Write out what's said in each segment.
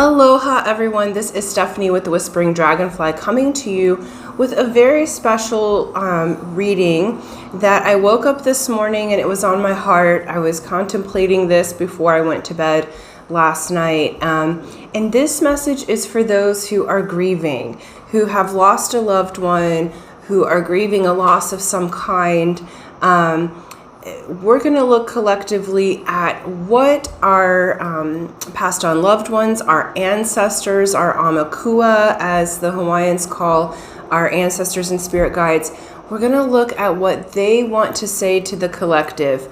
Aloha everyone, this is Stephanie with the Whispering Dragonfly coming to you with a very special reading that I woke up this morning and it was on my heart. I was contemplating this before I went to bed last night. And this message is for those who are grieving, who have lost a loved one, who are grieving a loss of some kind. We're going to look collectively at what our passed on loved ones, our ancestors, our amakua, as the Hawaiians call our ancestors and spirit guides. We're going to look at what they want to say to the collective.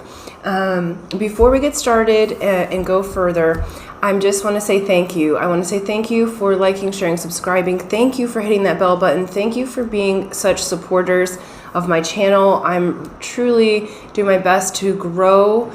Before we get started and go further, I just want to say thank you. I want to say thank you for liking, sharing, subscribing. Thank you for hitting that bell button. Thank you for being such supporters of my channel. I'm truly doing my best to grow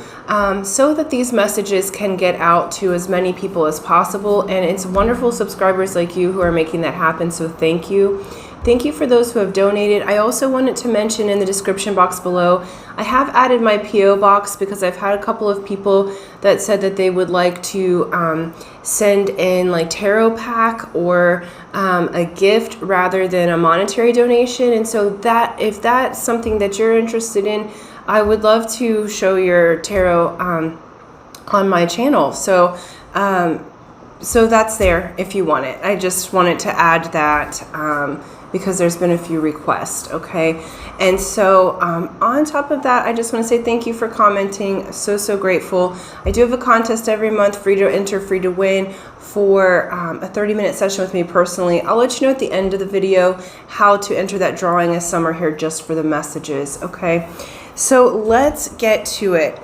so that these messages can get out to as many people as possible. And it's wonderful subscribers like you who are making that happen. So thank you. Thank you for those who have donated. I also wanted to mention in the description box below, I have added my P.O. box because I've had a couple of people that said that they would like to send in like tarot pack or a gift rather than a monetary donation. And so that if that's something that you're interested in, I would love to show your tarot on my channel. So that's there if you want it. I just wanted to add that because there's been a few requests, okay? And so on top of that, I just want to say thank you for commenting. So grateful. I do have a contest every month, free to enter, free to win, for a 30-minute session with me personally. I'll let you know at the end of the video how to enter that drawing, as some are here just for the messages, okay? So let's get to it.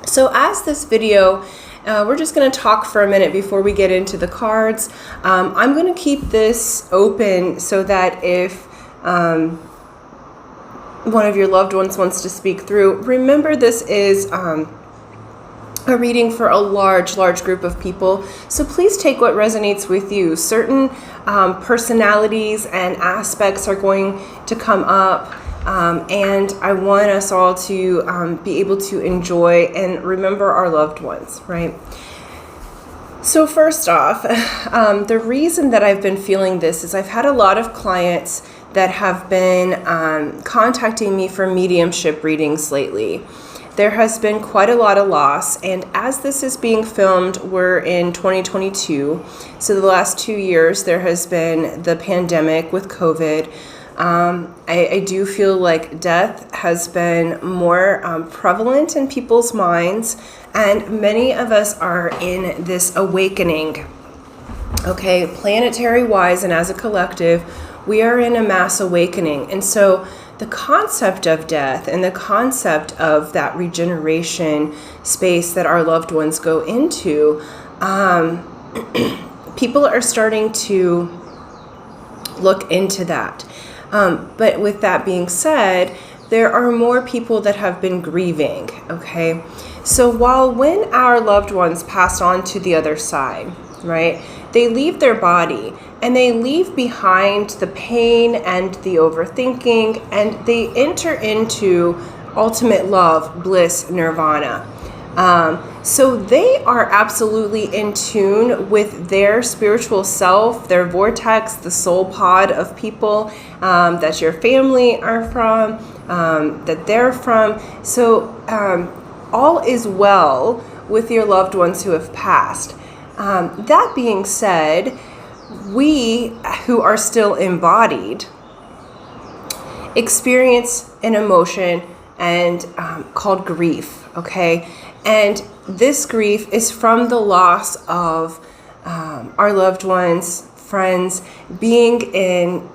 So as this video, we're just going to talk for a minute before we get into the cards. I'm going to keep this open so that if one of your loved ones wants to speak through, remember this is a reading for a large group of people. So please take what resonates with you. Certain personalities and aspects are going to come up. And I want us all to be able to enjoy and remember our loved ones, right? So first off, the reason that I've been feeling this is I've had a lot of clients that have been contacting me for mediumship readings lately. There has been quite a lot of loss, and as this is being filmed, we're in 2022. So the last 2 years, there has been the pandemic with COVID. I do feel like death has been more prevalent in people's minds, and many of us are in this awakening. Okay, planetary wise and as a collective, we are in a mass awakening. And so the concept of death and the concept of that regeneration space that our loved ones go into, people are starting to look into that. But with that being said, there are more people that have been grieving, okay? So when our loved ones pass on to the other side, right, they leave their body and they leave behind the pain and the overthinking, and they enter into ultimate love, bliss, nirvana. So they are absolutely in tune with their spiritual self, their vortex, the soul pod of people that your family are from, that they're from. So all is well with your loved ones who have passed. That being said, we who are still embodied experience an emotion and called grief, okay? And this grief is from the loss of our loved ones, friends, being in,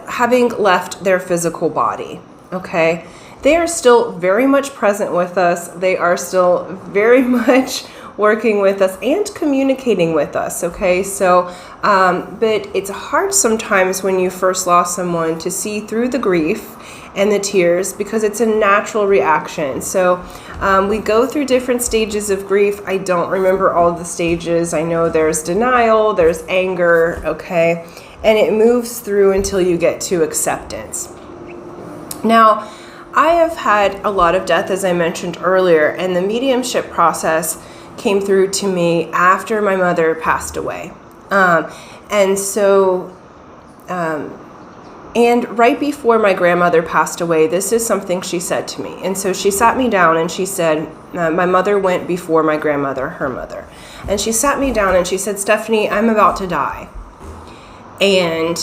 having left their physical body, okay? They are still very much present with us. They are still very much working with us and communicating with us, okay? So, but it's hard sometimes when you first lost someone to see through the grief and the tears, because it's a natural reaction. So we go through different stages of grief. I don't remember all the stages. I know there's denial, there's anger, okay? And it moves through until you get to acceptance. Now, I have had a lot of death, as I mentioned earlier, and the mediumship process came through to me after my mother passed away. And so, and right before my grandmother passed away, this is something she said to me. And so she sat me down and she said, my mother went before my grandmother, her mother. And she sat me down and she said, Stephanie, I'm about to die. And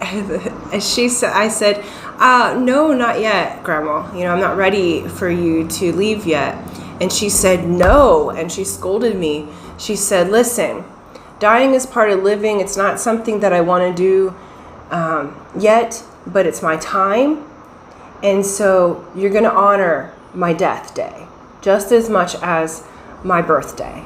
I said, no, not yet, Grandma. You know, I'm not ready for you to leave yet. And she said, no. And she scolded me. She said, listen, dying is part of living. It's not something that I want to do yet, but it's my time. And so you're going to honor my death day just as much as my birthday.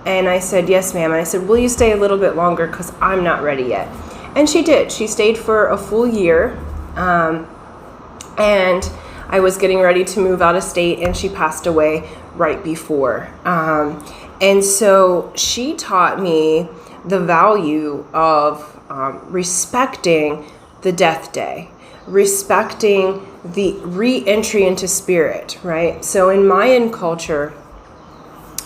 And I said, yes, ma'am. And I said, will you stay a little bit longer because I'm not ready yet? And she did. She stayed for a full year. And I was getting ready to move out of state, and she passed away right before. And so she taught me the value of respecting the death day, respecting the re-entry into spirit, right? So in Mayan culture,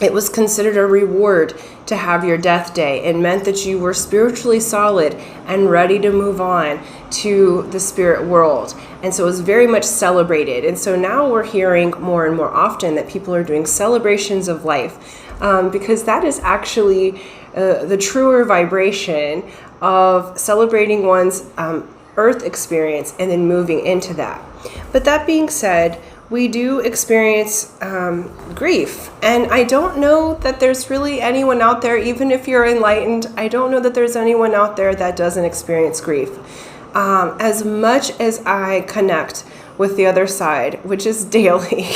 it was considered a reward to have your death day. It meant that you were spiritually solid and ready to move on to the spirit world. And so it was very much celebrated. And so now we're hearing more and more often that people are doing celebrations of life, because that is actually the truer vibration of celebrating one's earth experience and then moving into that. But that being said, we do experience grief. And I don't know that there's really anyone out there, even if you're enlightened, I don't know that there's anyone out there that doesn't experience grief. As much as I connect with the other side, which is daily,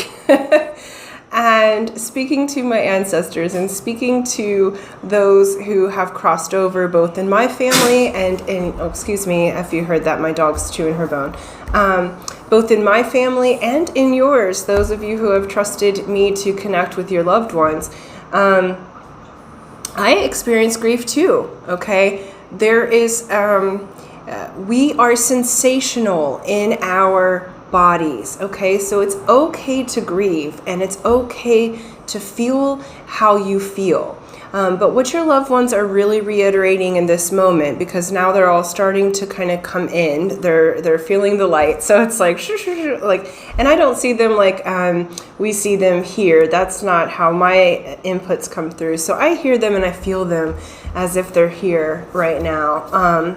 and speaking to my ancestors and speaking to those who have crossed over both in my family and in, oh, excuse me if you heard that, my dog's chewing her bone, both in my family and in yours, those of you who have trusted me to connect with your loved ones, I experience grief too, okay? There is, we are sensational in our bodies, okay? So it's okay to grieve, and it's okay to feel how you feel. But what your loved ones are really reiterating in this moment, because now they're all starting to kind of come in, they're feeling the light. So it's like, like, and I don't see them like we see them here. That's not how my inputs come through. So I hear them and I feel them as if they're here right now.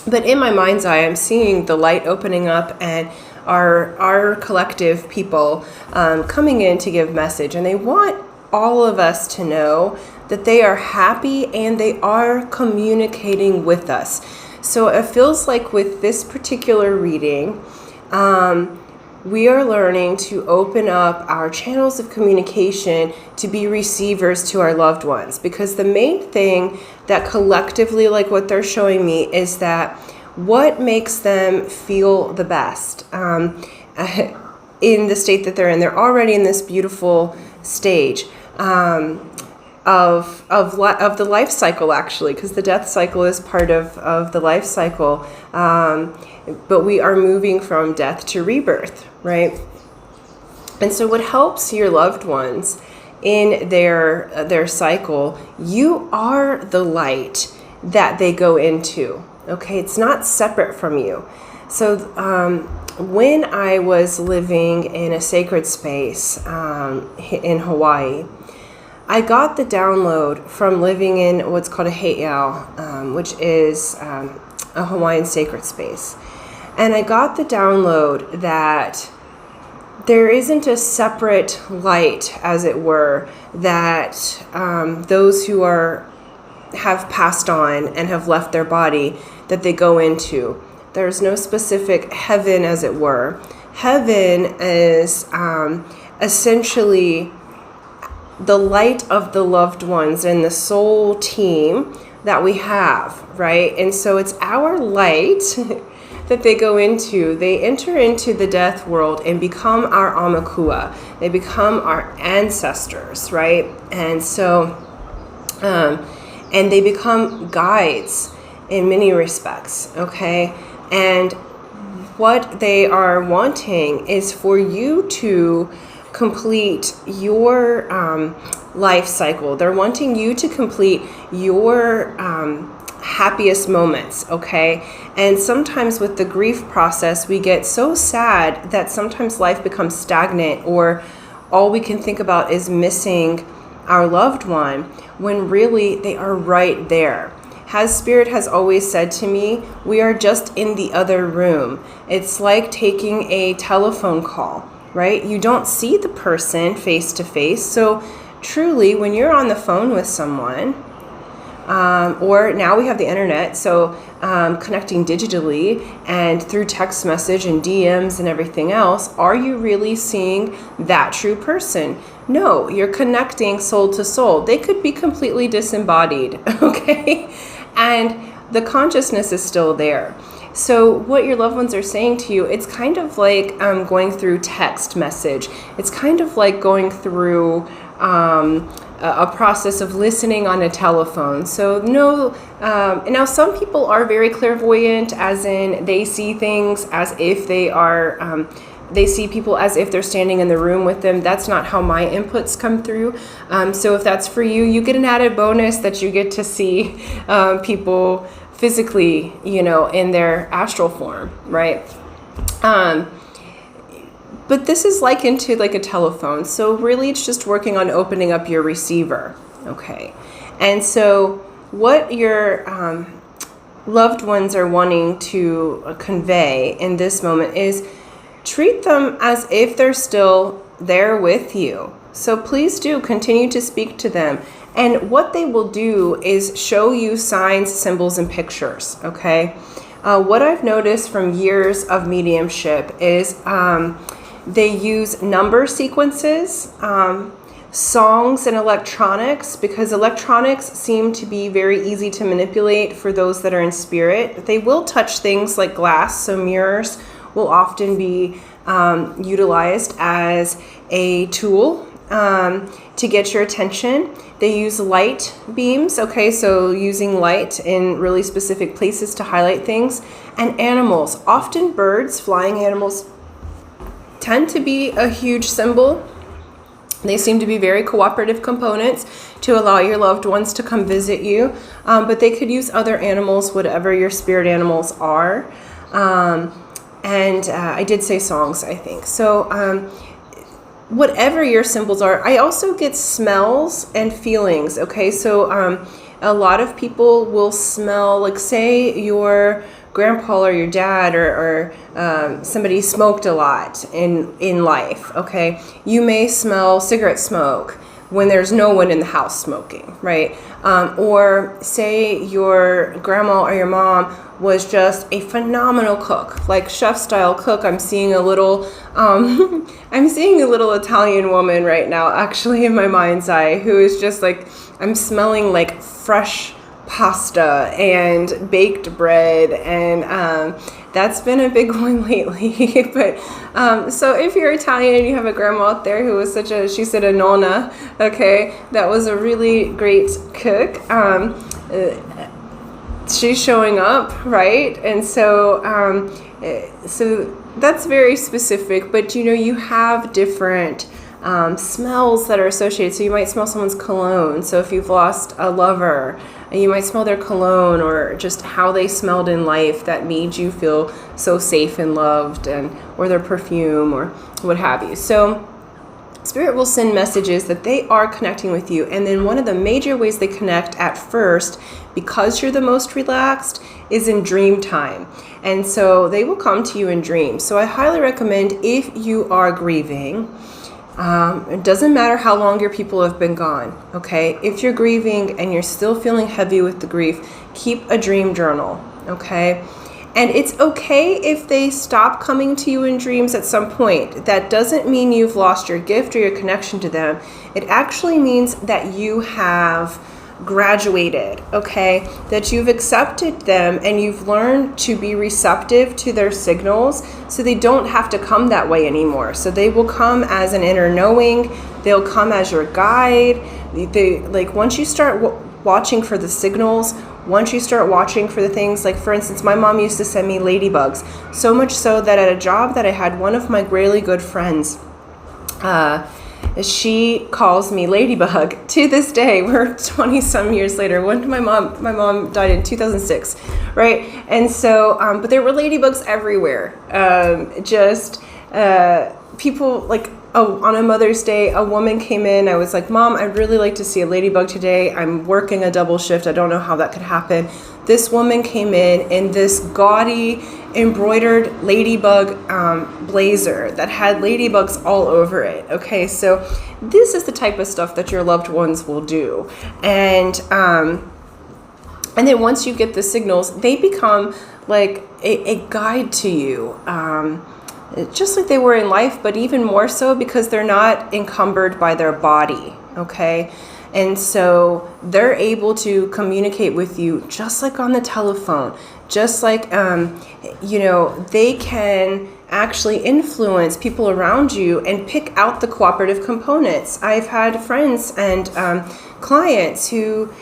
But in my mind's eye, I'm seeing the light opening up and our collective people coming in to give message. And they want all of us to know that they are happy and they are communicating with us. So it feels like with this particular reading, we are learning to open up our channels of communication to be receivers to our loved ones. Because the main thing that collectively, like what they're showing me, is that what makes them feel the best in the state that they're in. They're already in this beautiful stage of the life cycle, actually, because the death cycle is part of the life cycle. But we are moving from death to rebirth, right? And so what helps your loved ones in their cycle, you are the light that they go into, okay? It's not separate from you. So when I was living in a sacred space in Hawaii, I got the download from living in what's called a heiau, which is a Hawaiian sacred space. And I got the download that there isn't a separate light, as it were, that those who have passed on and have left their body, that they go into. There's no specific heaven, as it were. Heaven is essentially the light of the loved ones and the soul team that we have, right? And so it's our light that they go into. They enter into the death world and become our aumakua. They become our ancestors, right? And so, and they become guides in many respects, okay? And what they are wanting is for you to complete your life cycle. They're wanting you to complete your happiest moments, okay? And sometimes with the grief process, we get so sad that sometimes life becomes stagnant, or all we can think about is missing our loved one, when really they are right there. As Spirit has always said to me, we are just in the other room. It's like taking a telephone call, right? You don't see the person face to face. So truly, when you're on the phone with someone, or now we have the internet, so connecting digitally and through text message and DMs and everything else, are you really seeing that true person? No, you're connecting soul to soul. They could be completely disembodied, okay? And the consciousness is still there. So what your loved ones are saying to you, it's kind of like going through text message. It's kind of like going through a process of listening on a telephone. So now some people are very clairvoyant, as in they see things as if they are, they see people as if they're standing in the room with them. That's not how my inputs come through. So if that's for you, you get an added bonus that you get to see people physically, in their astral form, right? But this is likened to like a telephone. So really it's just working on opening up your receiver, okay? And so what your loved ones are wanting to convey in this moment is treat them as if they're still there with you. So please do continue to speak to them. And what they will do is show you signs, symbols, and pictures, okay? What I've noticed from years of mediumship is they use number sequences, songs, and electronics, because electronics seem to be very easy to manipulate for those that are in spirit. They will touch things like glass, so mirrors will often be utilized as a tool to get your attention. They use light beams, okay, so using light in really specific places to highlight things. And animals, often birds, flying animals, tend to be a huge symbol. They seem to be very cooperative components to allow your loved ones to come visit you, but they could use other animals, whatever your spirit animals are. And I did say songs, I think. So whatever your symbols are, I also get smells and feelings, okay? So a lot of people will smell, like say your grandpa or your dad or somebody smoked a lot in life, okay? You may smell cigarette smoke when there's no one in the house smoking, right? Or say your grandma or your mom was just a phenomenal cook, like chef style cook. I'm seeing a little Italian woman right now, actually, in my mind's eye, who is just like, I'm smelling like fresh pasta and baked bread, and that's been a big one lately. But so if you're Italian and you have a grandma out there who was she said a nonna, okay, that was a really great cook, she's showing up, right? And so so that's very specific, but you have different smells that are associated. So you might smell someone's cologne. So if you've lost a lover, you might smell their cologne, or just how they smelled in life that made you feel so safe and loved, or their perfume or what have you. So Spirit will send messages that they are connecting with you. And then one of the major ways they connect at first, because you're the most relaxed, is in dream time. And so they will come to you in dreams. So I highly recommend, if you are grieving, it doesn't matter how long your people have been gone, okay? If you're grieving and you're still feeling heavy with the grief, keep a dream journal, okay? And it's okay if they stop coming to you in dreams at some point. That doesn't mean you've lost your gift or your connection to them. It actually means that you have graduated, okay? That you've accepted them and you've learned to be receptive to their signals, so they don't have to come that way anymore. So they will come as an inner knowing. They'll come as your guide. Once you start watching for the signals, once you start watching for the things, like for instance, my mom used to send me ladybugs, so much so that at a job that I had, one of my really good friends She calls me Ladybug to this day. We're 20 some years later. When my mom died in 2006, right? And so, but there were ladybugs everywhere. People like, oh, on a Mother's Day, a woman came in. I was like, Mom, I'd really like to see a ladybug today. I'm working a double shift. I don't know how that could happen. This woman came in this gaudy embroidered ladybug blazer that had ladybugs all over it. Okay, so this is the type of stuff that your loved ones will do. And then once you get the signals, they become like a guide to you. Just like they were in life, but even more so because they're not encumbered by their body, okay? And so they're able to communicate with you just like on the telephone, just like, they can actually influence people around you and pick out the cooperative components. I've had friends and clients who,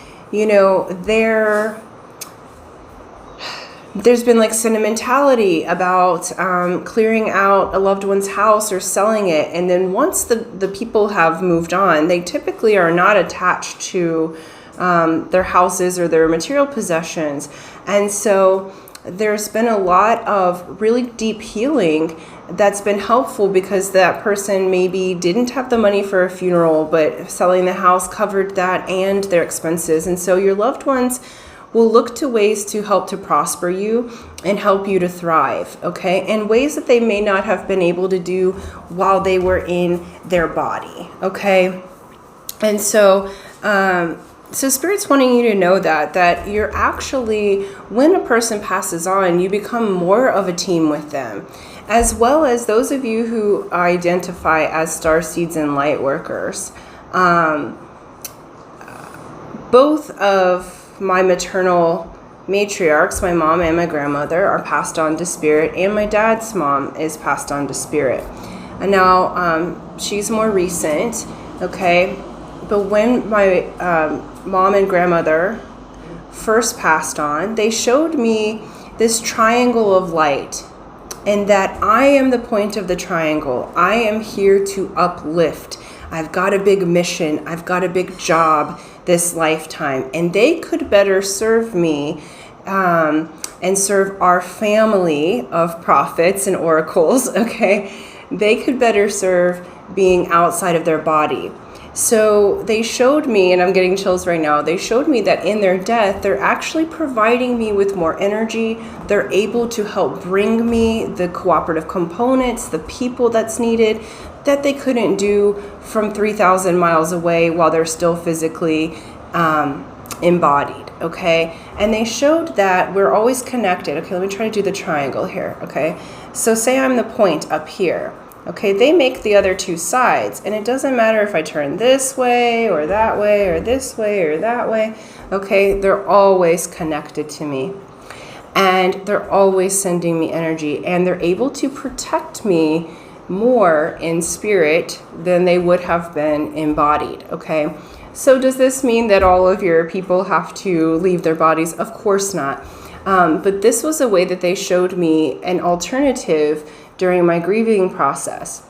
there's been like sentimentality about clearing out a loved one's house or selling it. And then once the people have moved on, they typically are not attached to their houses or their material possessions. And so there's been a lot of really deep healing that's been helpful because that person maybe didn't have the money for a funeral, but selling the house covered that and their expenses. And so your loved ones will look to ways to help to prosper you and help you to thrive, okay? And ways that they may not have been able to do while they were in their body, okay? And so, so Spirit's wanting you to know that you're actually, when a person passes on, you become more of a team with them, as well as those of you who identify as starseeds and light workers. Both of my maternal matriarchs, my mom and my grandmother, are passed on to spirit, and my dad's mom is passed on to spirit. And now she's more recent, okay? But when my mom and grandmother first passed on, they showed me this triangle of light, and that I am the point of the triangle. I am here to uplift. I've got a big mission. I've got a big job this lifetime, and they could better serve me and serve our family of prophets and oracles, okay? They could better serve being outside of their body. So they showed me, and I'm getting chills right now, they showed me that in their death, they're actually providing me with more energy. They're able to help bring me the cooperative components, the people that's needed, that they couldn't do from 3,000 miles away while they're still physically embodied, okay? And they showed that we're always connected. Okay, let me try to do the triangle here, okay? So say I'm the point up here, okay? They make the other two sides, and it doesn't matter if I turn this way or that way or this way or that way, okay? They're always connected to me, and they're always sending me energy, and they're able to protect me more in spirit than they would have been embodied, okay? So does this mean that all of your people have to leave their bodies? Of course not. But this was a way that they showed me an alternative during my grieving process,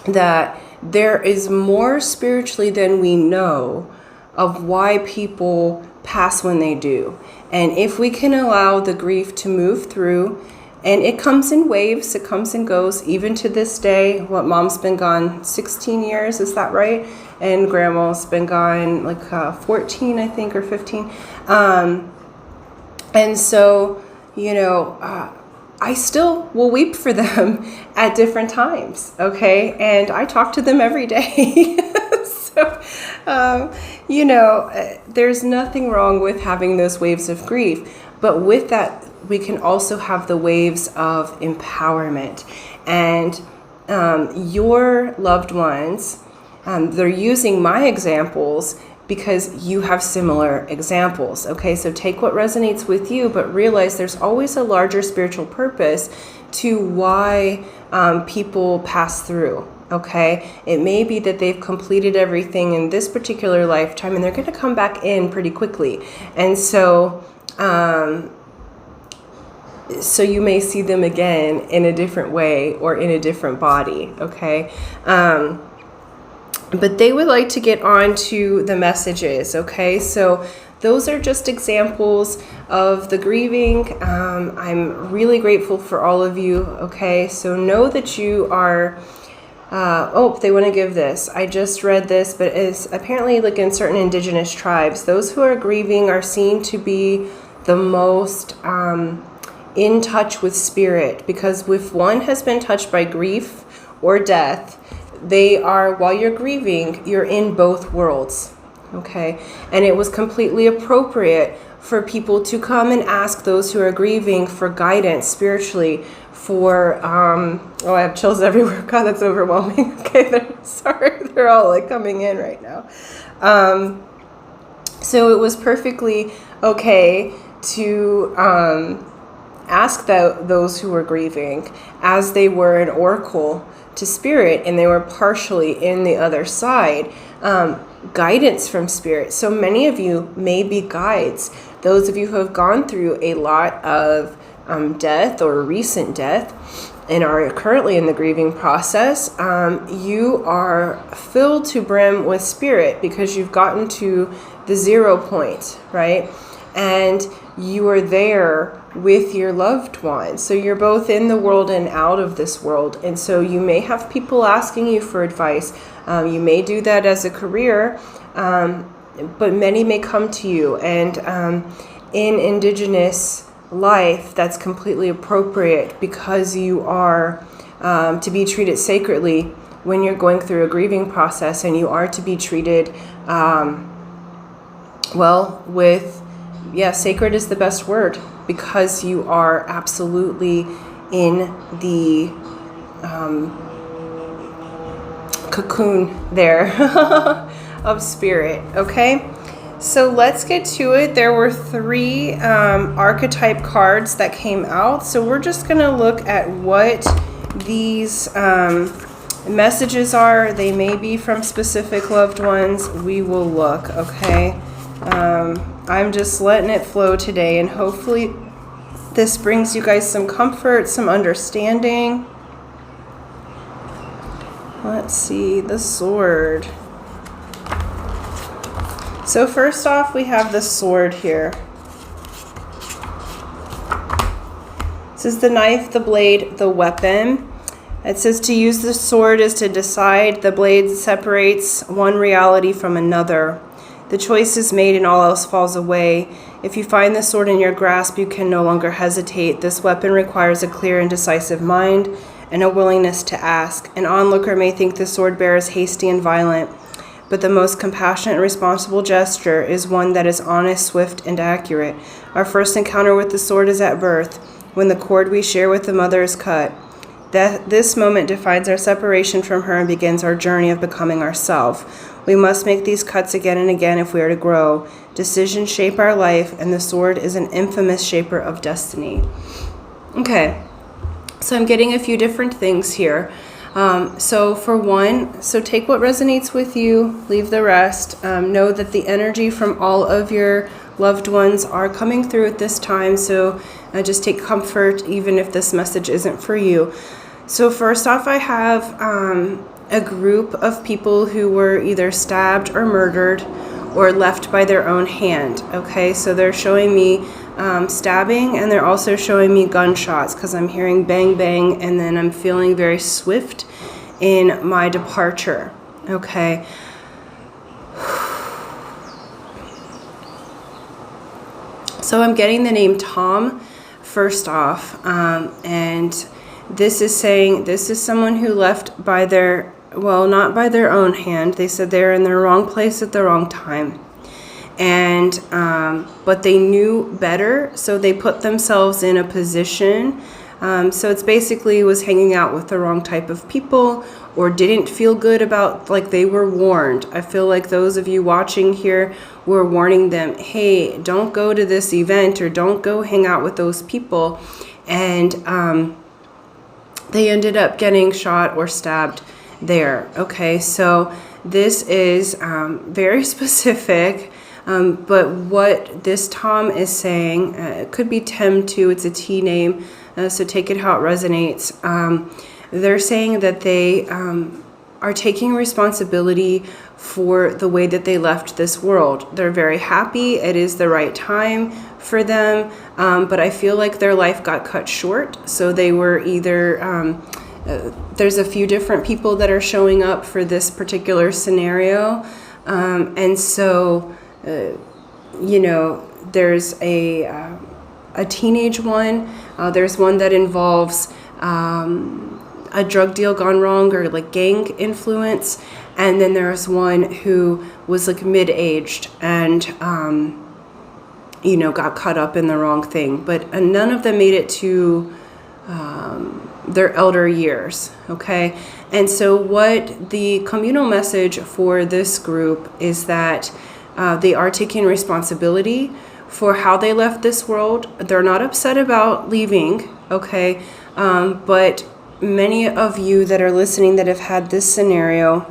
that there is more spiritually than we know of why people pass when they do. And if we can allow the grief to move through, and it comes in waves, it comes and goes, even to this day. What, Mom's been gone 16 years, is that right? And Grandma's been gone like 14, I think, or 15. And so, I still will weep for them at different times, okay? And I talk to them every day. So, there's nothing wrong with having those waves of grief. But with that, we can also have the waves of empowerment. And your loved ones, they're using my examples because you have similar examples, okay? So take what resonates with you, but realize there's always a larger spiritual purpose to why people pass through, okay? It may be that they've completed everything in this particular lifetime, and they're going to come back in pretty quickly. And so so you may see them again in a different way or in a different body, okay? but they would like to get on to the messages, okay? So those are just examples of the grieving. I'm really grateful for all of you, okay? So know that you are, oh, they want to give this. I just read this, but it's apparently like in certain indigenous tribes, those who are grieving are seen to be the most in touch with spirit, because if one has been touched by grief or death, they are, while you're grieving, you're in both worlds, okay? And it was completely appropriate for people to come and ask those who are grieving for guidance spiritually, for, oh, I have chills everywhere. God, that's overwhelming. Okay, sorry, they're all like coming in right now. So it was perfectly okay to ask those who were grieving, as they were an oracle to spirit and they were partially in the other side, guidance from spirit. So many of you may be guides. Those of you who have gone through a lot of death or recent death and are currently in the grieving process, you are filled to brim with spirit because you've gotten to the 0 point, right? And you are there with your loved one. So you're both in the world and out of this world. And so you may have people asking you for advice. You may do that as a career, but many may come to you. And in indigenous life, that's completely appropriate, because you are to be treated sacredly when you're going through a grieving process, and you are to be treated well with, yeah, sacred is the best word, because you are absolutely in the cocoon there of spirit, okay? So let's get to it. There were 3 archetype cards that came out. So we're just going to look at what these messages are. They may be from specific loved ones. We will look, okay? I'm just letting it flow today, and hopefully this brings you guys some comfort, some understanding. Let's see, the sword. So first off, we have the sword here. This is the knife, the blade, the weapon. It says to use the sword is to decide. The blade separates one reality from another. The choice is made and all else falls away. If you find the sword in your grasp, you can no longer hesitate. This weapon requires a clear and decisive mind and a willingness to ask. An onlooker may think the sword bearer is hasty and violent, but the most compassionate and responsible gesture is one that is honest, swift, and accurate. Our first encounter with the sword is at birth, when the cord we share with the mother is cut. This moment defines our separation from her and begins our journey of becoming ourselves. We must make these cuts again and again if we are to grow. Decisions shape our life, and the sword is an infamous shaper of destiny. Okay, so I'm getting a few different things here. So for one, so take what resonates with you, leave the rest. Know that the energy from all of your loved ones are coming through at this time, so just take comfort even if this message isn't for you. So first off, I have a group of people who were either stabbed or murdered or left by their own hand. Okay, so they're showing me stabbing, and they're also showing me gunshots, because I'm hearing bang bang, and then I'm feeling very swift in my departure. Okay. So I'm getting the name Tom first off, and this is saying this is someone who left by their, well, not by their own hand. They said they're in the wrong place at the wrong time. And, but they knew better, so they put themselves in a position. So it's basically was hanging out with the wrong type of people, or didn't feel good about, like they were warned. I feel like those of you watching here were warning them, hey, don't go to this event, or don't go hang out with those people. And they ended up getting shot or stabbed there. Okay, so this is very specific. But what this Tom is saying, it could be Tem too, it's a T name, so take it how it resonates. They're saying that they are taking responsibility for the way that they left this world. They're very happy. It is the right time for them, but I feel like their life got cut short. So they were either, there's a few different people that are showing up for this particular scenario. And so, you know, there's a teenage one. There's one that involves a drug deal gone wrong or like gang influence. And then there's one who was like mid-aged and, you know, got caught up in the wrong thing. But none of them made it to their elder years, okay? And so what the communal message for this group is that they are taking responsibility for how they left this world. They're not upset about leaving, okay? But many of you that are listening that have had this scenario,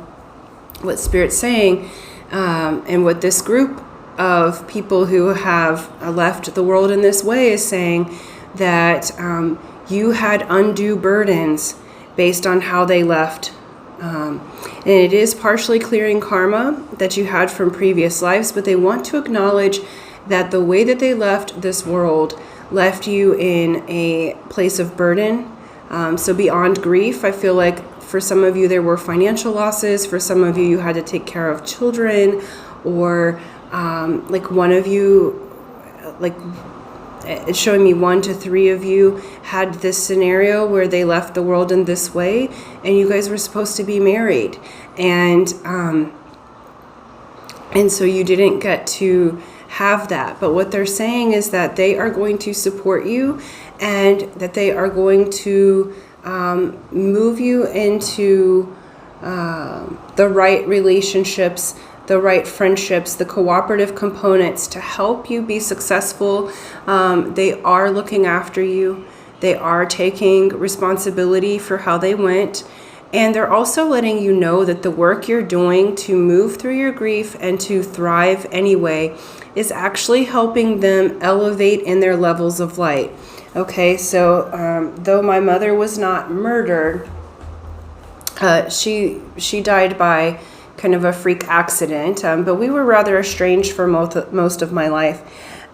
what Spirit's saying, and what this group of people who have left the world in this way is saying that you had undue burdens based on how they left. And it is partially clearing karma that you had from previous lives, but they want to acknowledge that the way that they left this world left you in a place of burden. So beyond grief, I feel like for some of you there were financial losses. For some of you, you had to take care of children, or like one of you, like it's showing me 1 to 3 of you had this scenario where they left the world in this way, and you guys were supposed to be married, and so you didn't get to have that. But what they're saying is that they are going to support you, and that they are going to move you into the right relationships, the right friendships, the cooperative components to help you be successful. They are looking after you. They are taking responsibility for how they went. And they're also letting you know that the work you're doing to move through your grief and to thrive anyway is actually helping them elevate in their levels of light. Okay, so though my mother was not murdered, she died by kind of a freak accident, but we were rather estranged for most of my life.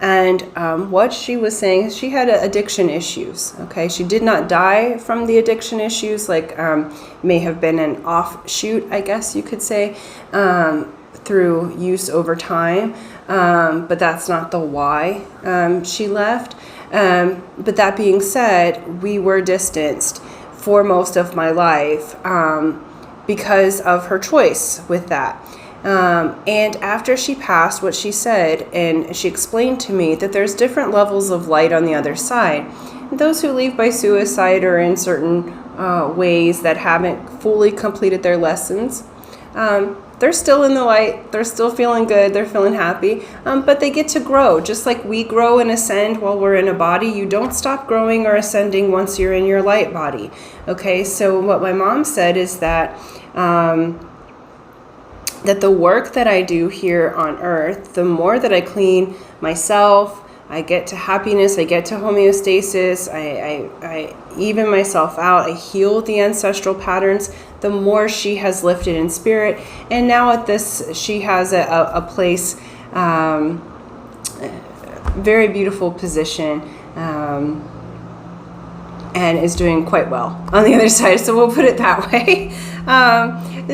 And what she was saying is she had addiction issues. Okay, she did not die from the addiction issues, like may have been an offshoot, I guess you could say, through use over time, but that's not the why she left. But that being said, we were distanced for most of my life because of her choice with that. And after she passed, what she said, and she explained to me that there's different levels of light on the other side. Those who leave by suicide or in certain ways that haven't fully completed their lessons, they're still in the light, they're still feeling good, they're feeling happy, but they get to grow. Just like we grow and ascend while we're in a body, you don't stop growing or ascending once you're in your light body. Okay, so what my mom said is that that the work that I do here on earth, the more that I clean myself, I get to happiness, I get to homeostasis, I even myself out, I heal the ancestral patterns, the more she has lifted in spirit. And now at this, she has a place, very beautiful position, and is doing quite well on the other side. So we'll put it that way.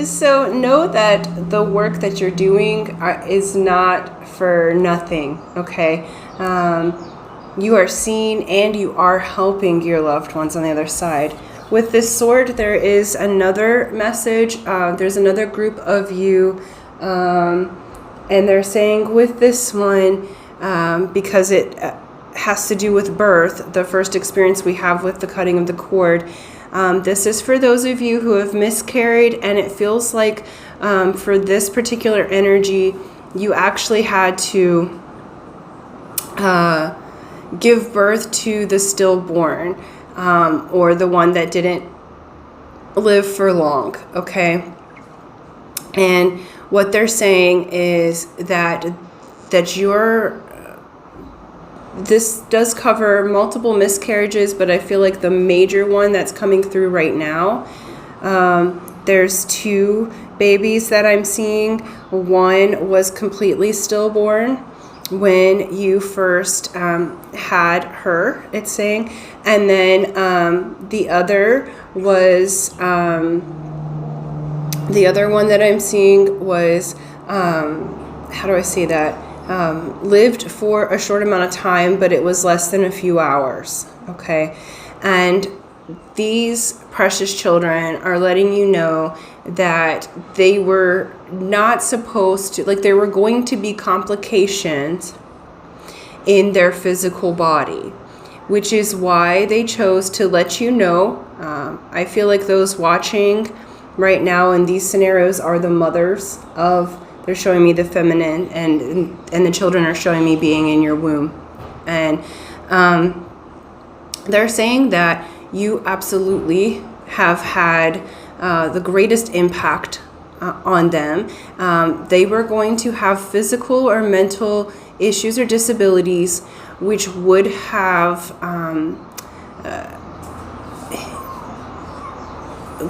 So know that the work that you're doing is not for nothing, okay? You are seen and you are helping your loved ones on the other side. With this sword, there is another message. There's another group of you, and they're saying with this one, because it has to do with birth, the first experience we have with the cutting of the cord. This is for those of you who have miscarried, and it feels like for this particular energy, you actually had to give birth to the stillborn, or the one that didn't live for long, okay? And what they're saying is that this does cover multiple miscarriages, but I feel like the major one that's coming through right now There's 2 babies that I'm seeing. One was completely stillborn when you first had her, it's saying. And then the other was, the other one that I'm seeing was, how do I say that? Lived for a short amount of time, but it was less than a few hours, okay? And these precious children are letting you know that they were not supposed to, like, there were going to be complications in their physical body, which is why they chose to let you know. I feel like those watching right now in these scenarios are the mothers of, they're showing me the feminine, and the children are showing me being in your womb. And they're saying that you absolutely have had the greatest impact on them. They were going to have physical or mental issues or disabilities which would have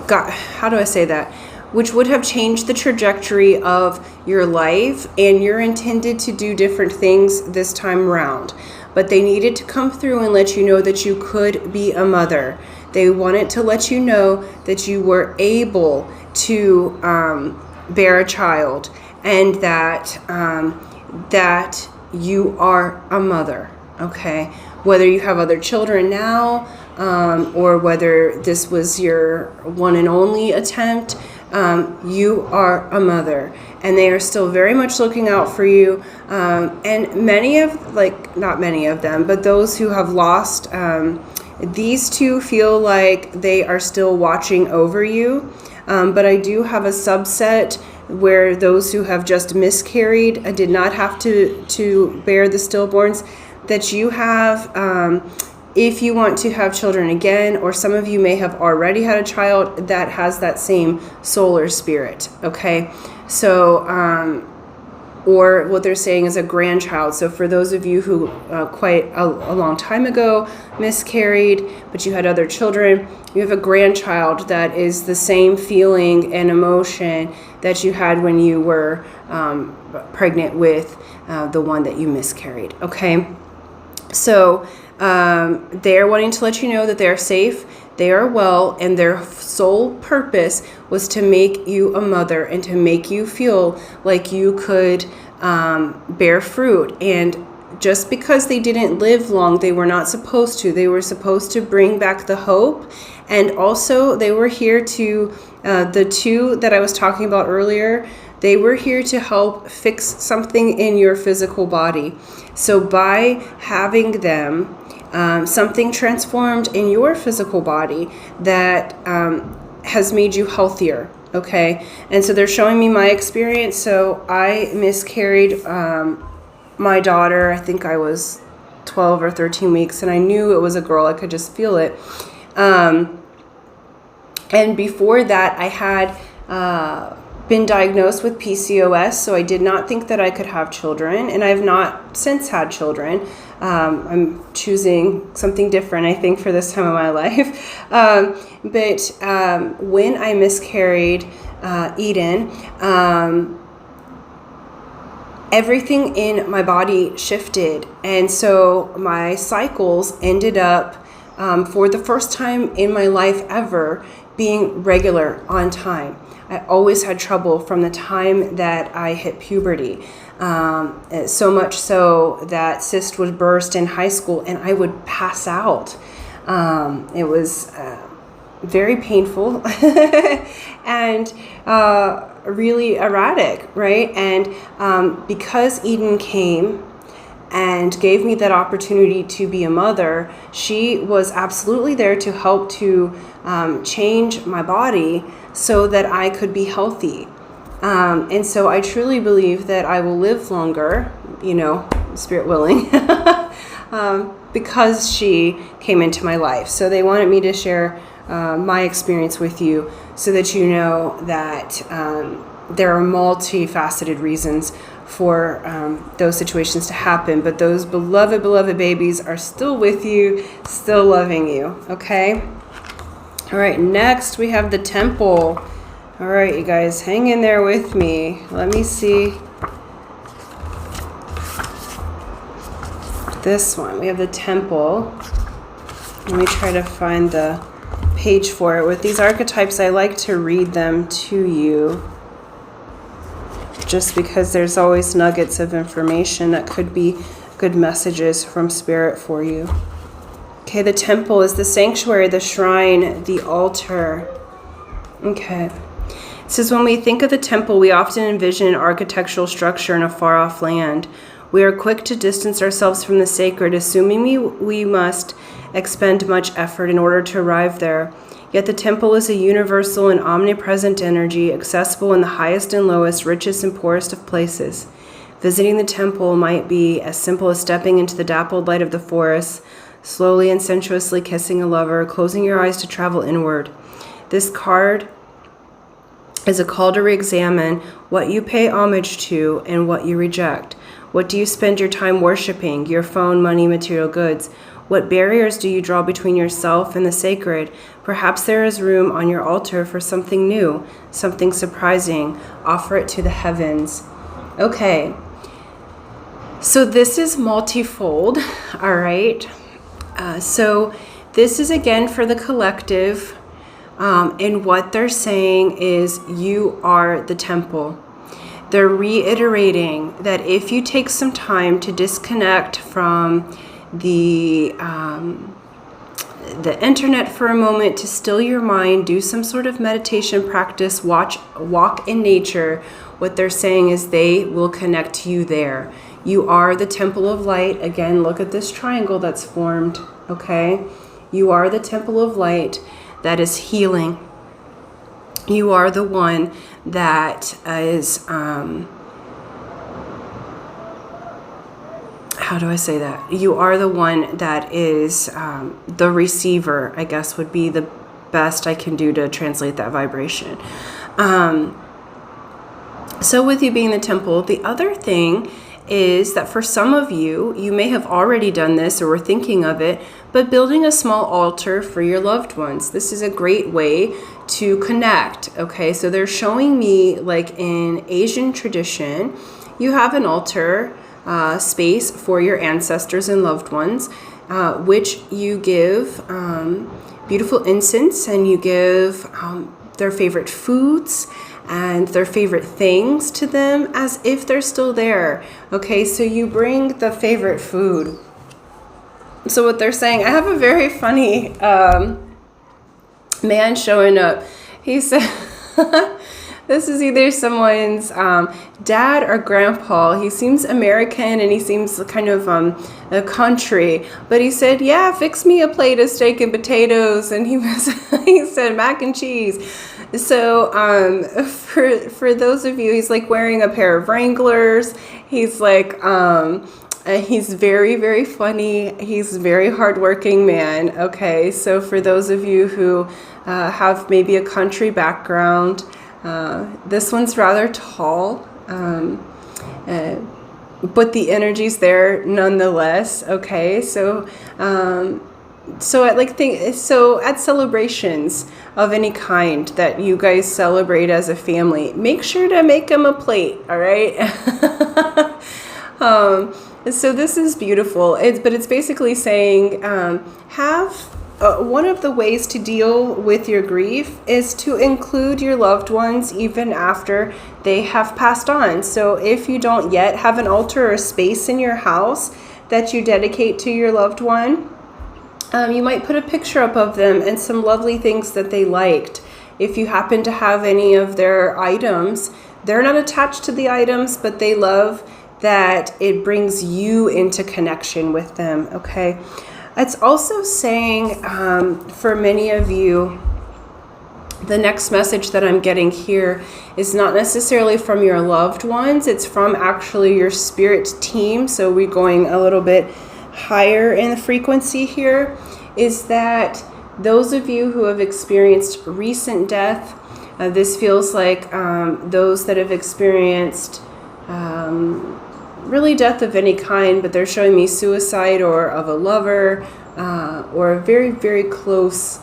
how do I say that? Which would have changed the trajectory of your life, and you're intended to do different things this time around. But they needed to come through and let you know that you could be a mother. They wanted to let you know that you were able to bear a child, and that that you are a mother, okay? Whether you have other children now, or whether this was your one and only attempt, you are a mother, and they are still very much looking out for you. And many of, like, not many of them, but those who have lost, these 2 feel like they are still watching over you. But I do have a subset where those who have just miscarried did not have to bear the stillborns, that you have, if you want to have children again, or some of you may have already had a child that has that same solar spirit, okay? So, or what they're saying is a grandchild. So for those of you who quite a long time ago miscarried, but you had other children, you have a grandchild that is the same feeling and emotion that you had when you were pregnant with the one that you miscarried, okay? So they're wanting to let you know that they're safe, they are well, and their sole purpose was to make you a mother and to make you feel like you could bear fruit. And just because they didn't live long, they were not supposed to. They were supposed to bring back the hope. And also they were here to, the 2 that I was talking about earlier, they were here to help fix something in your physical body. So by having them, something transformed in your physical body that has made you healthier, okay? And so they're showing me my experience. So I miscarried my daughter, I think I was 12 or 13 weeks, and I knew it was a girl. I could just feel it. And before that, I had been diagnosed with PCOS, so I did not think that I could have children, and I have not since had children. I'm choosing something different, I think, for this time of my life. But when I miscarried Eden, everything in my body shifted, and so my cycles ended up, for the first time in my life ever, being regular on time. I always had trouble from the time that I hit puberty. So much so that cyst would burst in high school and I would pass out. It was very painful and really erratic, right? And because Eden came and gave me that opportunity to be a mother, she was absolutely there to help to change my body so that I could be healthy. And so I truly believe that I will live longer, you know, spirit willing, because she came into my life. So they wanted me to share my experience with you so that you know that there are multifaceted reasons for those situations to happen. But those beloved, beloved babies are still with you, still loving you, okay? All right, next we have the Temple. All right, you guys, hang in there with me. Let me see. This one, we have the Temple. Let me try to find the page for it. With these archetypes, I like to read them to you, just because there's always nuggets of information that could be good messages from Spirit for you. Okay, the Temple is the sanctuary, the shrine, the altar. Okay. It says, when we think of the temple, we often envision an architectural structure in a far-off land. We are quick to distance ourselves from the sacred, assuming we must expend much effort in order to arrive there. Yet the temple is a universal and omnipresent energy, accessible in the highest and lowest, richest and poorest of places. Visiting the temple might be as simple as stepping into the dappled light of the forest, slowly and sensuously kissing a lover, closing your eyes to travel inward. This card is a call to re-examine what you pay homage to and what you reject. What do you spend your time worshiping? Your phone, money, material goods. What barriers do you draw between yourself and the sacred? Perhaps there is room on your altar for something new, something surprising. Offer it to the heavens. Okay. So this is multifold, all right? So this is again for the collective. And what they're saying is you are the temple. They're reiterating that if you take some time to disconnect from the internet for a moment, to still your mind, do some sort of meditation practice, walk in nature, what they're saying is they will connect you there. You are the temple of light. Again, look at this triangle that's formed, okay? You are the temple of light that is healing. You are the one that is, how do I say that? You are the one that is the receiver, I guess would be the best I can do to translate that vibration. So with you being the temple, the other thing is that for some of you, you may have already done this or were thinking of it, but building a small altar for your loved ones. This is a great way to connect, okay? So they're showing me, like in Asian tradition, you have an altar space for your ancestors and loved ones, which you give beautiful incense, and you give their favorite foods and their favorite things to them as if they're still there. Okay, so you bring the favorite food. So what they're saying, I have a very funny man showing up. He said, this is either someone's dad or grandpa. He seems American and he seems kind of a country. But he said, yeah, fix me a plate of steak and potatoes. And he said mac and cheese. So for those of you, he's like wearing a pair of Wranglers. He's like, he's very, very funny. He's a very hardworking man. Okay, so for those of you who have maybe a country background, this one's rather tall, but the energy's there nonetheless. Okay, so at celebrations of any kind that you guys celebrate as a family, make sure to make them a plate. All right. So this is beautiful. But it's basically saying one of the ways to deal with your grief is to include your loved ones even after they have passed on. So if you don't yet have an altar or space in your house that you dedicate to your loved one, you might put a picture up of them and some lovely things that they liked. If you happen to have any of their items, they're not attached to the items, but they love that it brings you into connection with them, okay? It's also saying, for many of you, the next message that I'm getting here is not necessarily from your loved ones. It's from actually your spirit team. So we're going a little bit higher in the frequency here, is that those of you who have experienced recent death, this feels like those that have experienced really death of any kind, but they're showing me suicide or of a lover or a very, very close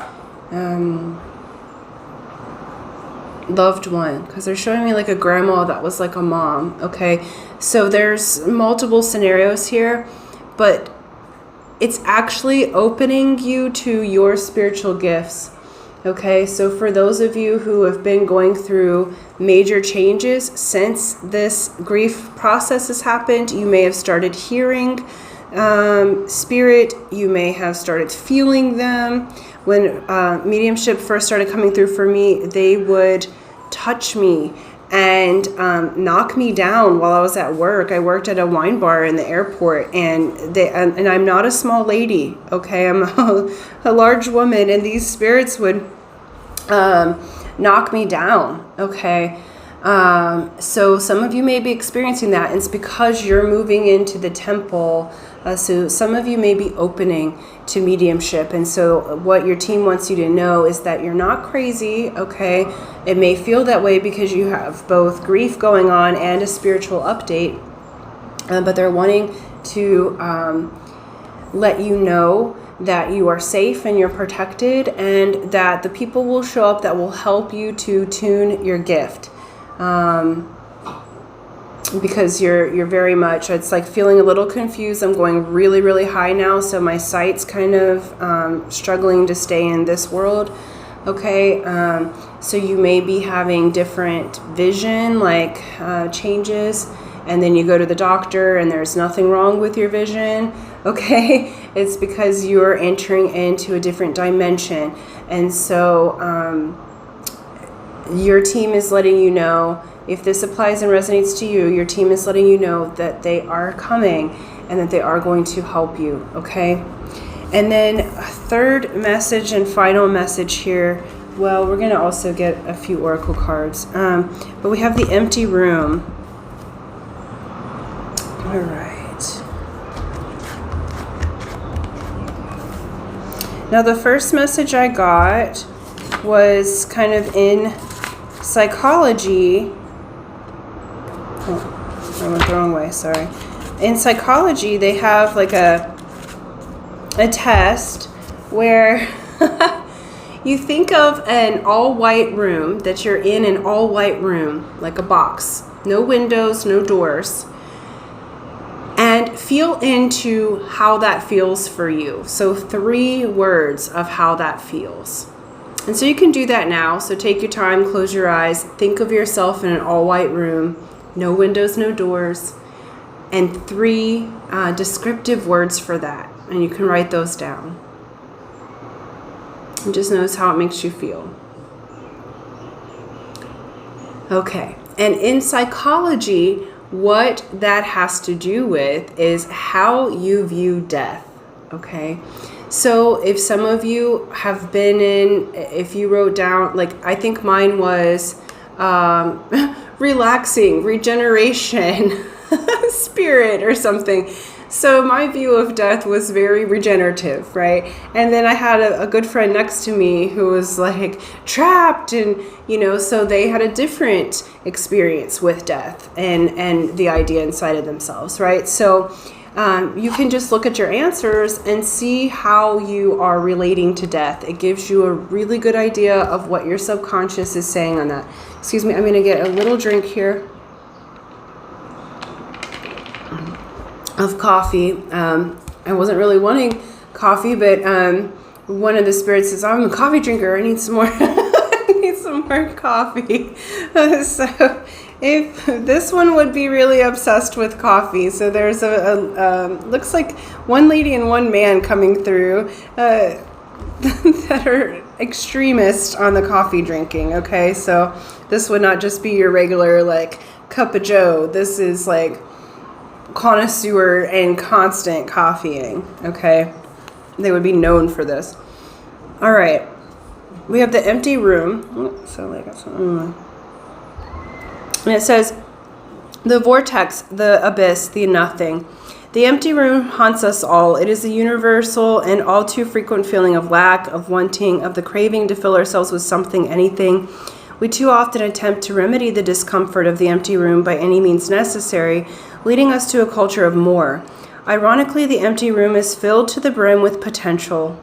loved one, because they're showing me like a grandma that was like a mom. Okay, so there's multiple scenarios here, but it's actually opening you to your spiritual gifts. Okay, so for those of you who have been going through major changes since this grief process has happened, you may have started hearing spirit, you may have started feeling them. When mediumship first started coming through for me, they would touch me and knock me down while I was at work. I worked at a wine bar in the airport, and I'm not a small lady, okay? I'm a large woman, and these spirits would knock me down, okay? So some of you may be experiencing that. It's because you're moving into the temple. So some of you may be opening to mediumship. And so what your team wants you to know is that you're not crazy, okay? It may feel that way because you have both grief going on and a spiritual update. But they're wanting to let you know that you are safe and you're protected, and that the people will show up that will help you to tune your gift. Because you're very much, it's like feeling a little confused. I'm going really, really high now, so my sight's kind of struggling to stay in this world. Okay, so you may be having different vision, like changes, and then you go to the doctor and there's nothing wrong with your vision. Okay, it's because you're entering into a different dimension. And so your team is letting you know, if this applies and resonates to you, your team is letting you know that they are coming and that they are going to help you, okay? And then a third message and final message here. Well, we're going to also get a few oracle cards. But we have the empty room. All right. Now, the first message I got was kind of in psychology. Oh, I went the wrong way, sorry. In psychology, they have like a test where you think of an all-white room, that you're in an all-white room, like a box. No windows, no doors. And feel into how that feels for you. So 3 words of how that feels. And so you can do that now. So take your time, close your eyes, think of yourself in an all-white room, no windows, no doors, and 3 descriptive words for that. And you can write those down. And just notice how it makes you feel. Okay. And in psychology, what that has to do with is how you view death. Okay. So if some of you have been in, if you wrote down, like I think mine was relaxing, regeneration, spirit or something. So my view of death was very regenerative, right? And then I had a good friend next to me who was like trapped, and so they had a different experience with death and the idea inside of themselves, right? So you can just look at your answers and see how you are relating to death. It gives you a really good idea of what your subconscious is saying on that. Excuse me, I'm going to get a little drink here of coffee. I wasn't really wanting coffee, but one of the spirits says, I'm a coffee drinker. I need some more. I need some more coffee. So if this one would be really obsessed with coffee. So there's looks like one lady and one man coming through that are extremists on the coffee drinking. Okay, so this would not just be your regular like cup of joe. This is like connoisseur and constant coffeeing. Okay, they would be known for this. All right, we have the empty room. So I got something. And it says, the vortex, the abyss, the nothing. The empty room haunts us all. It is a universal and all too frequent feeling of lack, of wanting, of the craving to fill ourselves with something, anything. We too often attempt to remedy the discomfort of the empty room by any means necessary, leading us to a culture of more. Ironically, the empty room is filled to the brim with potential,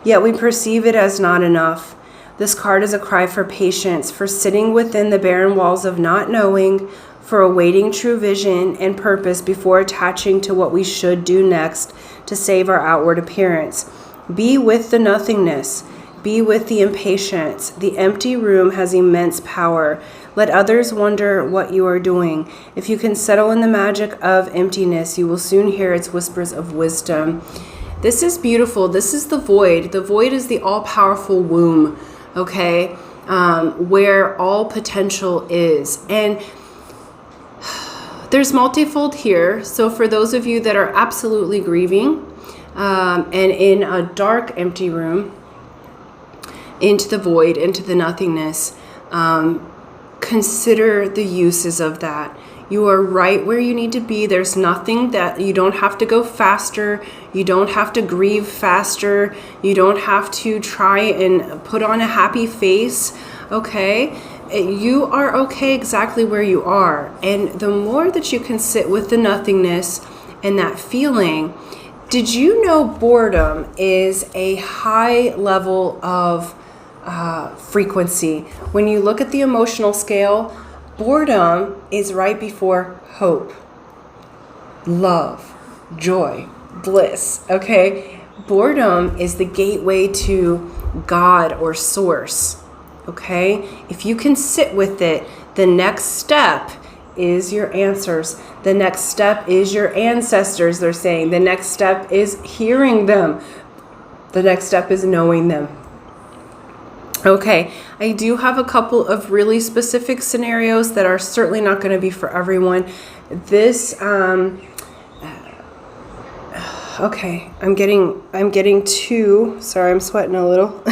yet we perceive it as not enough. This card is a cry for patience, for sitting within the barren walls of not knowing, for awaiting true vision and purpose before attaching to what we should do next to save our outward appearance. Be with the nothingness. Be with the impatience. The empty room has immense power. Let others wonder what you are doing. If you can settle in the magic of emptiness, you will soon hear its whispers of wisdom. This is beautiful. This is the void. The void is the all-powerful womb, okay, where all potential is. And there's multifold here. So for those of you that are absolutely grieving and in a dark, empty room, into the void, into the nothingness, consider the uses of that. You are right where you need to be. There's nothing that you don't have to go faster. You don't have to grieve faster. You don't have to try and put on a happy face, okay? You are okay exactly where you are. And the more that you can sit with the nothingness and that feeling, did you know boredom is a high level of frequency? When you look at the emotional scale, boredom is right before hope, love, joy, bliss, okay? Boredom is the gateway to God or source, okay? If you can sit with it, the next step is your answers. The next step is your ancestors, they're saying. The next step is hearing them. The next step is knowing them. Okay, I do have a couple of really specific scenarios that are certainly not going to be for everyone. This, okay, I'm getting two, sorry, I'm sweating a little.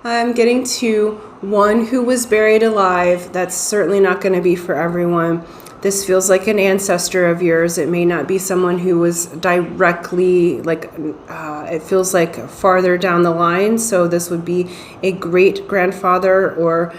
I'm getting to one who was buried alive. That's certainly not going to be for everyone. This feels like an ancestor of yours. It may not be someone who was directly, it feels like farther down the line. So this would be a great-grandfather or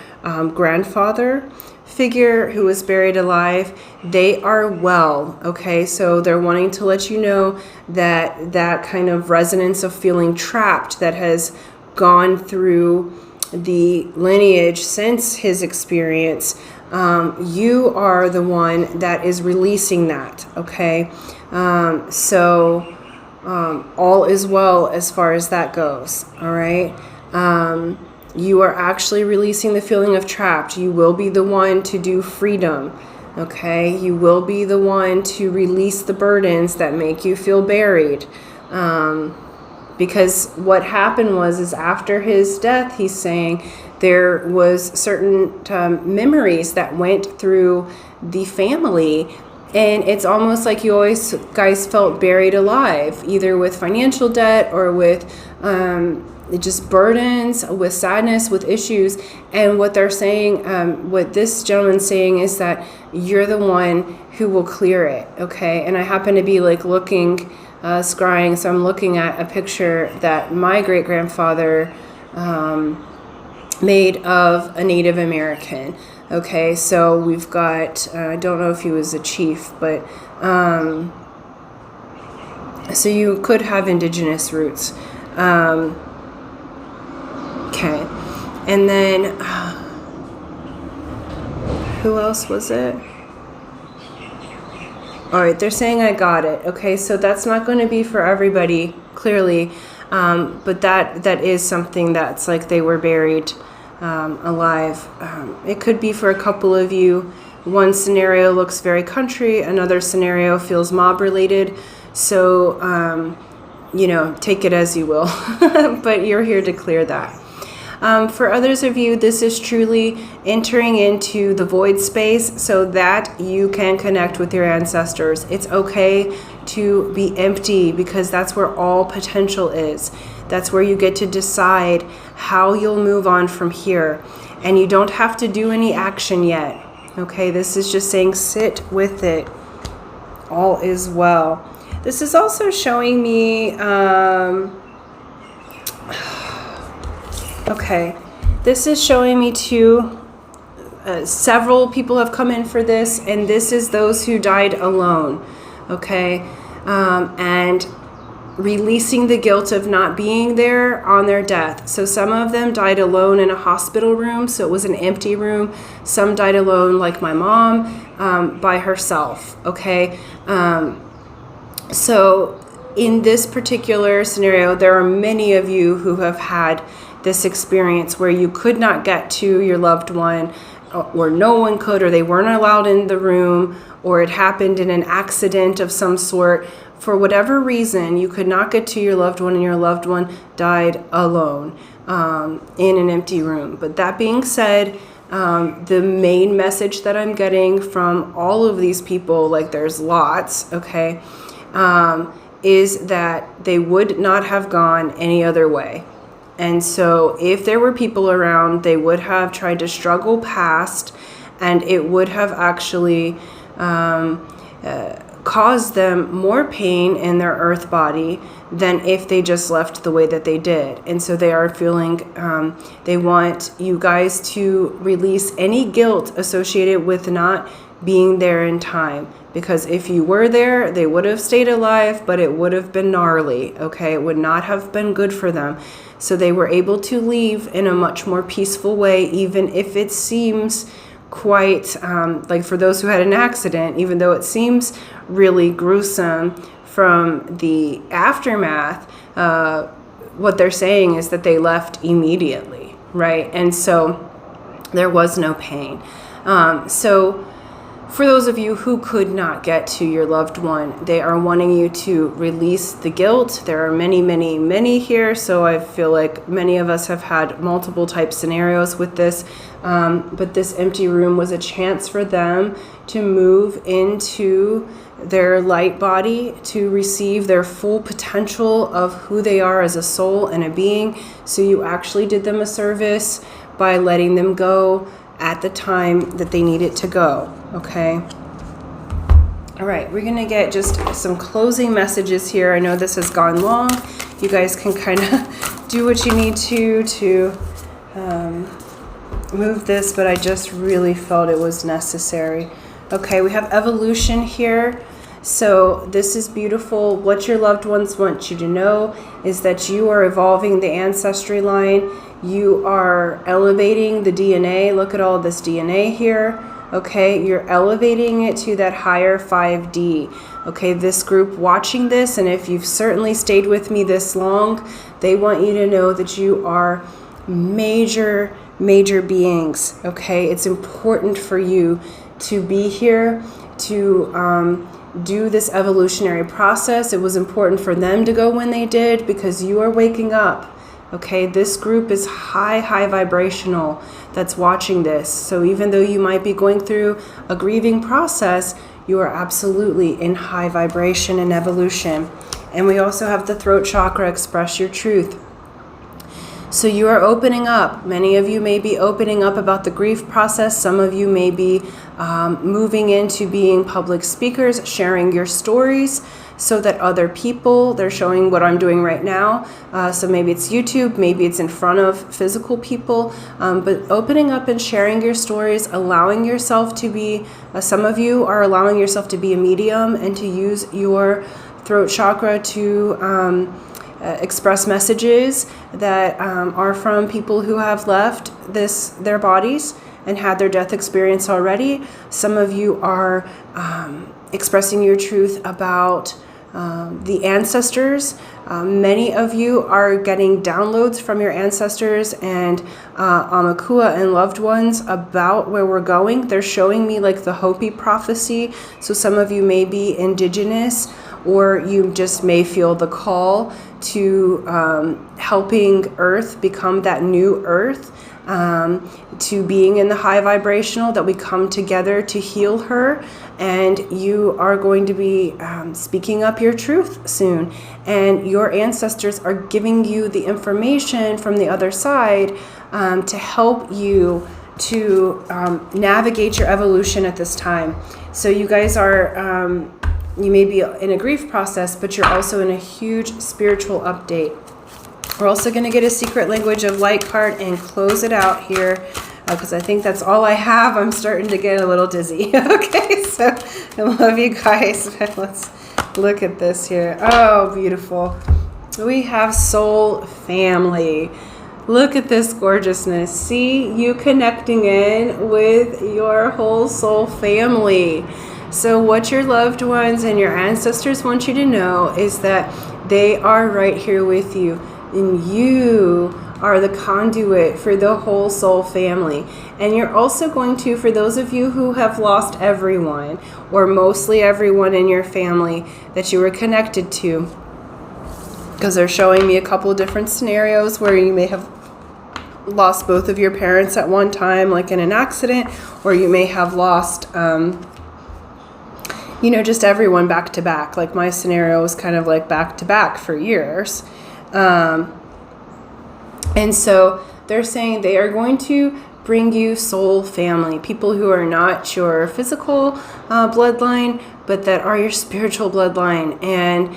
grandfather figure who was buried alive. They are well, okay? So they're wanting to let you know that that kind of resonance of feeling trapped that has gone through the lineage since his experience, you are the one that is releasing that, okay? So all is well as far as that goes, all right? You are actually releasing the feeling of trapped. You will be the one to do freedom, okay? You will be the one to release the burdens that make you feel buried. Because what happened is after his death, he's saying, there was certain memories that went through the family, and it's almost like you always guys felt buried alive, either with financial debt or with just burdens, with sadness, with issues. And what they're saying, what this gentleman's saying is that you're the one who will clear it, okay? And I happen to be looking, scrying, so I'm looking at a picture that my great-grandfather made of a Native American. Okay, so we've got, I don't know if he was a chief, but, so you could have indigenous roots. Okay, and then, who else was it? All right, they're saying I got it. Okay, so that's not going to be for everybody, clearly, but that is something that's like they were buried alive. It could be for a couple of you. One scenario looks very country, another scenario feels mob related. So, take it as you will, but you're here to clear that. For others of you, this is truly entering into the void space so that you can connect with your ancestors. It's okay to be empty because that's where all potential is. That's where you get to decide how you'll move on from here. And you don't have to do any action yet. Okay, this is just saying sit with it. All is well. This is also showing me, okay, this is showing me too, several people have come in for this, and this is those who died alone, okay? And releasing the guilt of not being there on their death. So some of them died alone in a hospital room, so it was an empty room. Some died alone, like my mom, by herself, okay? So in this particular scenario, there are many of you who have had this experience where you could not get to your loved one, or no one could, or they weren't allowed in the room, or it happened in an accident of some sort. For whatever reason, you could not get to your loved one, and your loved one died alone in an empty room. But that being said, the main message that I'm getting from all of these people, like there's lots, okay, is that they would not have gone any other way. And so if there were people around, they would have tried to struggle past, and it would have actually caused them more pain in their earth body than if they just left the way that they did. And so they are feeling, they want you guys to release any guilt associated with not being there in time. Because if you were there, they would have stayed alive, but it would have been gnarly, okay? It would not have been good for them. So they were able to leave in a much more peaceful way, even if it seems quite, like for those who had an accident, even though it seems really gruesome from the aftermath, what they're saying is that they left immediately, right? And so there was no pain. So for those of you who could not get to your loved one, they are wanting you to release the guilt. There are many, many, many here, so I feel like many of us have had multiple type scenarios with this, but this empty room was a chance for them to move into their light body, to receive their full potential of who they are as a soul and a being. So you actually did them a service by letting them go at the time that they needed to go, okay? All right, we're gonna get just some closing messages here. I know this has gone long. You guys can kind of do what you need to move this, but I just really felt it was necessary. Okay, we have evolution here. So this is beautiful. What your loved ones want you to know is that you are evolving the ancestry line. You are elevating the DNA. Look at all this DNA here. Okay, you're elevating it to that higher 5D. Okay, this group watching this, and if you've certainly stayed with me this long, they want you to know that you are major, major beings. Okay, it's important for you to be here, to do this evolutionary process. It was important for them to go when they did because you are waking up. Okay, this group is high vibrational that's watching this. So even though you might be going through a grieving process, you are absolutely in high vibration and evolution. And we also have the throat chakra, express your truth. So you are opening up. Many of you may be opening up about the grief process. Some of you may be moving into being public speakers, sharing your stories so that other people, they're showing what I'm doing right now. So maybe it's YouTube, maybe it's in front of physical people, but opening up and sharing your stories, allowing yourself to be, some of you are allowing yourself to be a medium and to use your throat chakra to express messages that are from people who have left their bodies and had their death experience already. Some of you are expressing your truth about the ancestors. Many of you are getting downloads from your ancestors and Amakua and loved ones about where we're going. They're showing me like the Hopi prophecy. So some of you may be indigenous, or you just may feel the call to helping Earth become that new Earth, to being in the high vibrational, that we come together to heal her. And you are going to be speaking up your truth soon. And your ancestors are giving you the information from the other side to help you to navigate your evolution at this time. So you guys are, you may be in a grief process, but you're also in a huge spiritual update. We're also going to get a secret language of light card and close it out here. because I think that's all I have. I'm starting to get a little dizzy. Okay, so I love you guys. Let's look at this here. Oh, beautiful. We have soul family. Look at this gorgeousness. See you connecting in with your whole soul family. So what your loved ones and your ancestors want you to know is that they are right here with you, and you are the conduit for the whole soul family. And you're also going to, for those of you who have lost everyone or mostly everyone in your family that you were connected to, because they're showing me a couple of different scenarios where you may have lost both of your parents at one time, like in an accident, or you may have lost just everyone back to back. Like my scenario was kind of like back to back for years. And so they're saying they are going to bring you soul family, people who are not your physical bloodline, but that are your spiritual bloodline. And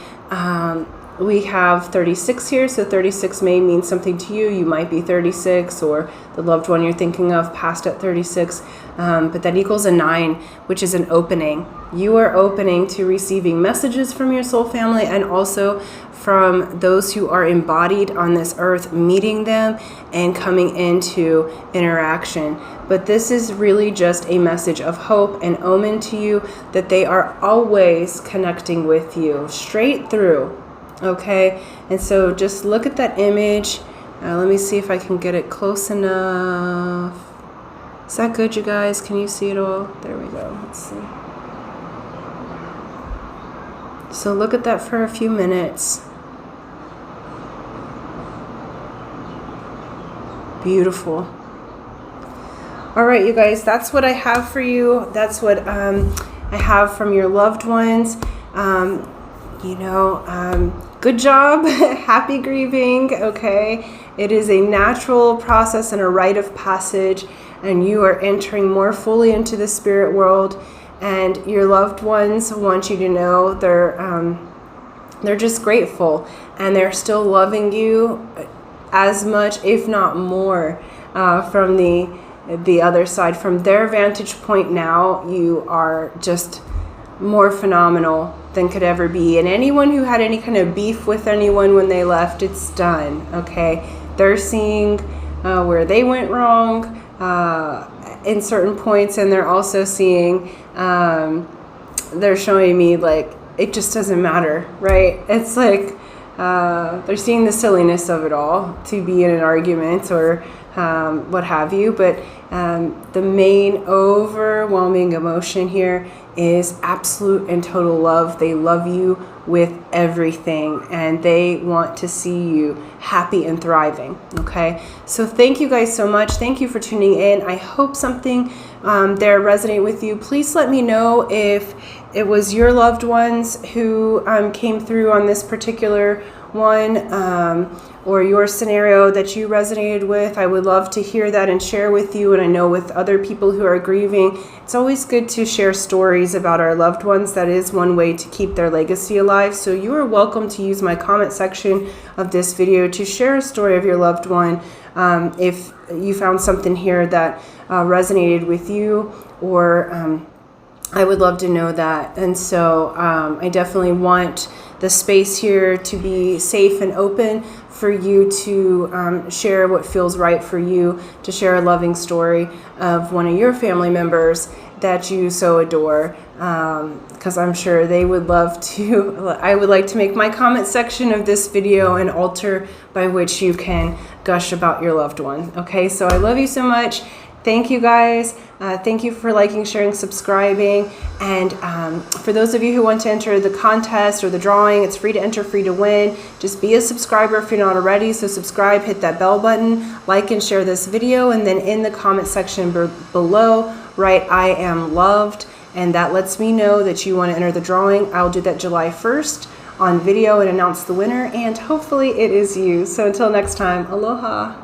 we have 36 here, so 36 may mean something to you. You might be 36, or the loved one you're thinking of passed at 36, but that equals a 9, which is an opening. You are opening to receiving messages from your soul family, and also from those who are embodied on this earth, meeting them and coming into interaction. But this is really just a message of hope and omen to you that they are always connecting with you straight through. Okay, and so just look at that image. Let me see if I can get it close enough. Is that good, you guys? Can you see it all? There we go. Let's see. So look at that for a few minutes. Beautiful. All right, you guys, that's what I have for you. That's what I have from your loved ones. Good job. Happy grieving. Okay. It is a natural process and a rite of passage, and you are entering more fully into the spirit world, and your loved ones want you to know they're just grateful, and they're still loving you as much, if not more, from the other side. From their vantage point now, you are just more phenomenal than could ever be. And anyone who had any kind of beef with anyone when they left, it's done. Okay, they're seeing where they went wrong in certain points, and they're also seeing they're showing me like it just doesn't matter, right? It's like they're seeing the silliness of it all, to be in an argument or what have you. But the main overwhelming emotion here is absolute and total love. They love you with everything, and they want to see you happy and thriving. Okay, so thank you guys so much. Thank you for tuning in. I hope something there resonate with you. Please let me know if it was your loved ones who came through on this particular one, or your scenario that you resonated with. I would love to hear that and share with you. And I know with other people who are grieving, it's always good to share stories about our loved ones. That is one way to keep their legacy alive. So you are welcome to use my comment section of this video to share a story of your loved one. If you found something here that resonated with you, or I would love to know that. And so I definitely want the space here to be safe and open for you to share what feels right for you, to share a loving story of one of your family members that you so adore, because I'm sure they would love to. I would like to make my comment section of this video an altar by which you can gush about your loved one. Okay, so I love you so much. Thank you guys. Thank you for liking, sharing, subscribing. And for those of you who want to enter the contest or the drawing, it's free to enter, free to win. Just be a subscriber if you're not already. So subscribe, hit that bell button, like and share this video. And then in the comment section below, write "I am loved." And that lets me know that you want to enter the drawing. I'll do that July 1st on video and announce the winner. And hopefully it is you. So until next time, aloha.